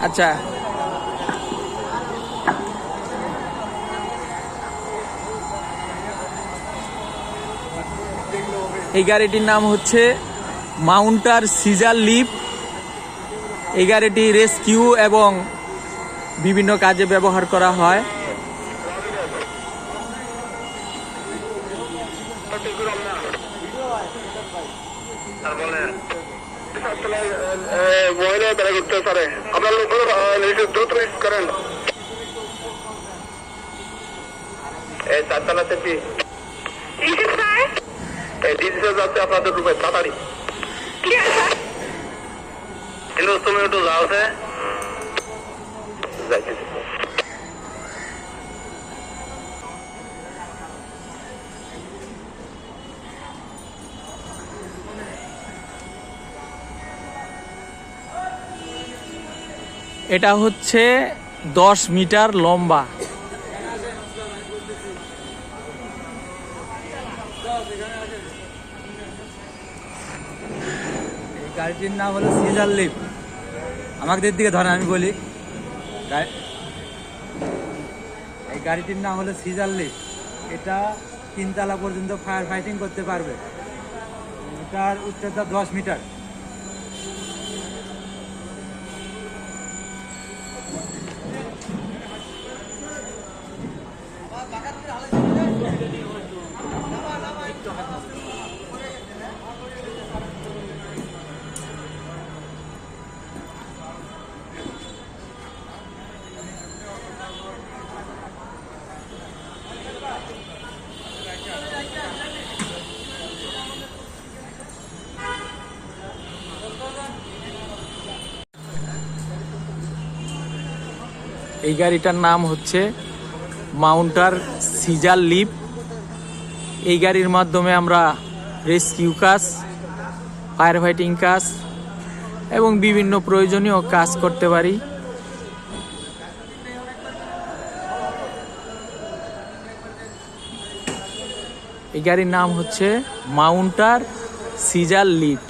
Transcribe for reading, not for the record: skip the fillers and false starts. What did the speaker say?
আচ্ছা, এই গাড়িটির নাম হচ্ছে মাউন্টার সিজার লিফট। এই গাড়িটি রেস্কিউ এবং বিভিন্ন কাজে ব্যবহার করা হয়। আপনাদের রুমে তাড়াতাড়ি তুমি একটু যাও যাইতেছি। এটা হচ্ছে 10 মিটার লম্বা। গাড়িটির নাম হলো সিজার লিফট। আমাদের দিকে ধরেন, আমি বলি, এই গাড়িটির নাম হলো সিজার লিফট। এটা 3 তলা পর্যন্ত ফায়ার ফাইটিং করতে পারবে। এটার উচ্চতা 10 মিটার। এই গাড়িটার নাম হচ্ছে মাউন্টার সিজার লিফট। এই গাড়ির মাধ্যমে আমরা রেস্কিউ কাজ, ফায়ার ফাইটিং কাজ এবং বিভিন্ন প্রয়োজনীয় কাজ করতে পারি। এই গাড়ির নাম হচ্ছে মাউন্টার সিজার লিফট।